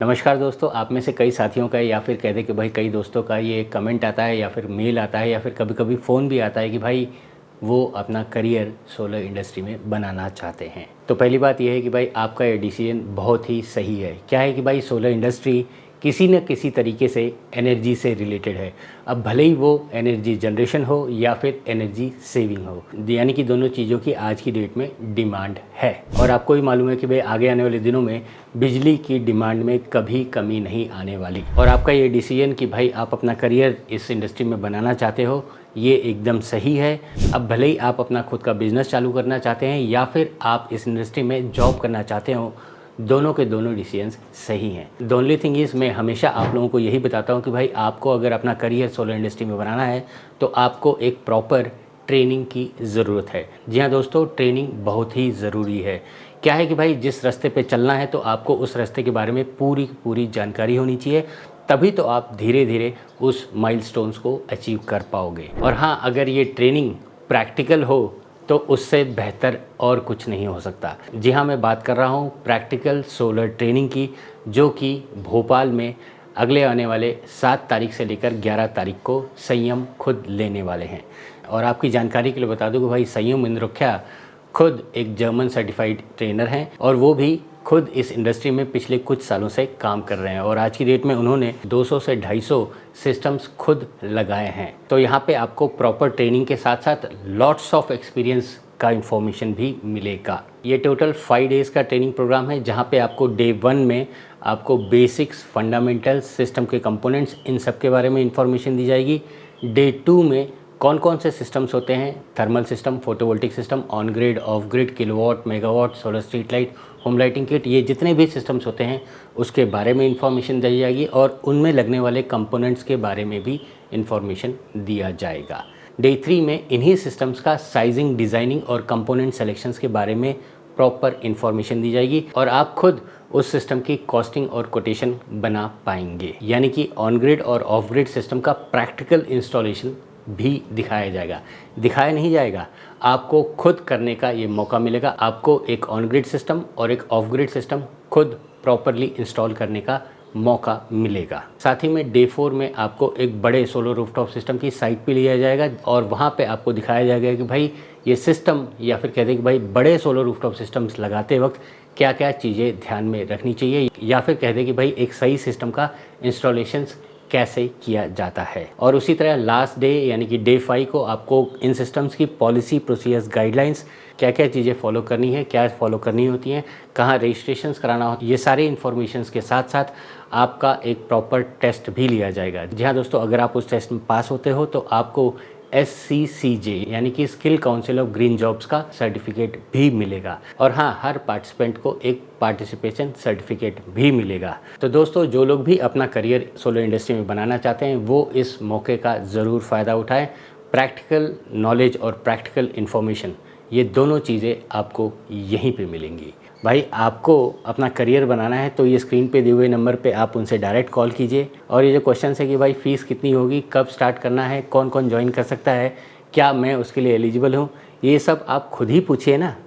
नमस्कार दोस्तों, आप में से कई साथियों का या फिर कह दें कि भाई कई दोस्तों का ये कमेंट आता है या फिर मेल आता है या फिर कभी-कभी फ़ोन भी आता है कि भाई वो अपना करियर सोलर इंडस्ट्री में बनाना चाहते हैं। तो पहली बात ये है कि भाई आपका ये डिसीजन बहुत ही सही है। क्या है कि भाई सोलर इंडस्ट्री किसी न किसी तरीके से एनर्जी से रिलेटेड है। अब भले ही वो एनर्जी जनरेशन हो या फिर एनर्जी सेविंग हो, यानी कि दोनों चीज़ों की आज की डेट में डिमांड है। और आपको भी मालूम है कि भाई आगे आने वाले दिनों में बिजली की डिमांड में कभी कमी नहीं आने वाली। और आपका ये डिसीजन कि भाई आप अपना करियर इस इंडस्ट्री में बनाना चाहते हो, ये एकदम सही है। अब भले ही आप अपना खुद का बिजनेस चालू करना चाहते हैं या फिर आप इस इंडस्ट्री में जॉब करना चाहते हो, दोनों के दोनों डिसीजंस सही हैं। द ओनली थिंग इज़, मैं हमेशा आप लोगों को यही बताता हूँ कि भाई आपको अगर अपना करियर सोलर इंडस्ट्री में बनाना है तो आपको एक प्रॉपर ट्रेनिंग की ज़रूरत है। जी हाँ दोस्तों, ट्रेनिंग बहुत ही ज़रूरी है। क्या है कि भाई जिस रास्ते पे चलना है तो आपको उस रास्ते के बारे में पूरी जानकारी होनी चाहिए, तभी तो आप धीरे धीरे उस माइलस्टोन्स को अचीव कर पाओगे। और हाँ, अगर ये ट्रेनिंग प्रैक्टिकल हो तो उससे बेहतर और कुछ नहीं हो सकता। जी हाँ, मैं बात कर रहा हूँ प्रैक्टिकल सोलर ट्रेनिंग की, जो कि भोपाल में अगले आने वाले 7 तारीख से लेकर 11 तारीख को संयम खुद लेने वाले हैं। और आपकी जानकारी के लिए बता दूँ कि भाई संयम इंद्रोख्या खुद एक जर्मन सर्टिफाइड ट्रेनर हैं और वो भी खुद इस इंडस्ट्री में पिछले कुछ सालों से काम कर रहे हैं और आज की डेट में उन्होंने 200 से 250 सिस्टम्स खुद लगाए हैं। तो यहाँ पे आपको प्रॉपर ट्रेनिंग के साथ साथ लॉट्स ऑफ एक्सपीरियंस का इन्फॉर्मेशन भी मिलेगा। ये टोटल 5 डेज़ का ट्रेनिंग प्रोग्राम है, जहाँ पे आपको डे 1 में आपको बेसिक्स, फंडामेंटल्स, सिस्टम के कंपोनेंट्स, इन सब के बारे में इंफॉर्मेशन दी जाएगी। डे 2 में कौन कौन से सिस्टम्स होते हैं, thermal system, photovoltaic system, on grid, of grid, kilowatt, megawatt, solar street light, home lighting kit, ये जितने भी सिस्टम्स होते हैं उसके बारे में इंफॉर्मेशन दी जाएगी और उनमें लगने वाले कंपोनेंट्स के बारे में भी इंफॉर्मेशन दिया जाएगा। डे 3 में इन्हीं सिस्टम्स का साइजिंग, डिज़ाइनिंग और कंपोनेंट सेलेक्शंस के बारे में प्रॉपर इंफॉर्मेशन दी जाएगी और आप खुद उस सिस्टम की कॉस्टिंग और कोटेशन बना पाएंगे। यानी कि ऑन ग्रिड और ऑफ ग्रिड सिस्टम का प्रैक्टिकल इंस्टॉलेशन भी दिखाया जाएगा। दिखाया नहीं जाएगा, आपको खुद करने का ये मौका मिलेगा। आपको एक ऑन ग्रिड सिस्टम और एक ऑफ ग्रिड सिस्टम खुद प्रॉपरली इंस्टॉल करने का मौका मिलेगा। साथ ही में डे 4 में आपको एक बड़े सोलर रूफटॉप सिस्टम की साइट पे लिया जाएगा और वहाँ पे आपको दिखाया जाएगा कि भाई ये सिस्टम, या फिर कहते हैं कि भाई बड़े सोलर रूफटॉप सिस्टम्स लगाते वक्त क्या क्या चीज़ें ध्यान में रखनी चाहिए, या फिर कहते हैं कि भाई एक सही सिस्टम का इंस्टॉलेशंस कैसे किया जाता है। और उसी तरह लास्ट डे यानी कि डे 5 को आपको इन सिस्टम्स की पॉलिसी, प्रोसीजर्स, गाइडलाइंस, क्या क्या चीज़ें फॉलो करनी है, क्या फॉलो करनी होती हैं, कहाँ रजिस्ट्रेशंस कराना हो, ये सारे इन्फॉर्मेशंस के साथ साथ आपका एक प्रॉपर टेस्ट भी लिया जाएगा। जी हाँ दोस्तों, अगर आप उस टेस्ट में पास होते हो तो आपको SCCJ यानी कि skill council of green jobs का सर्टिफिकेट भी मिलेगा। और हाँ, हर पार्टिसिपेंट को एक पार्टिसिपेशन सर्टिफिकेट भी मिलेगा। तो दोस्तों, जो लोग भी अपना करियर सोलर इंडस्ट्री में बनाना चाहते हैं वो इस मौके का ज़रूर फ़ायदा उठाएं। प्रैक्टिकल नॉलेज और प्रैक्टिकल इन्फॉर्मेशन, ये दोनों चीज़ें आपको यहीं पे मिलेंगी। भाई आपको अपना करियर बनाना है तो ये स्क्रीन पे दिए हुए नंबर पे आप उनसे डायरेक्ट कॉल कीजिए। और ये जो क्वेश्चन है कि भाई फ़ीस कितनी होगी, कब स्टार्ट करना है, कौन कौन ज्वाइन कर सकता है, क्या मैं उसके लिए एलिजिबल हूँ, ये सब आप खुद ही पूछिए ना।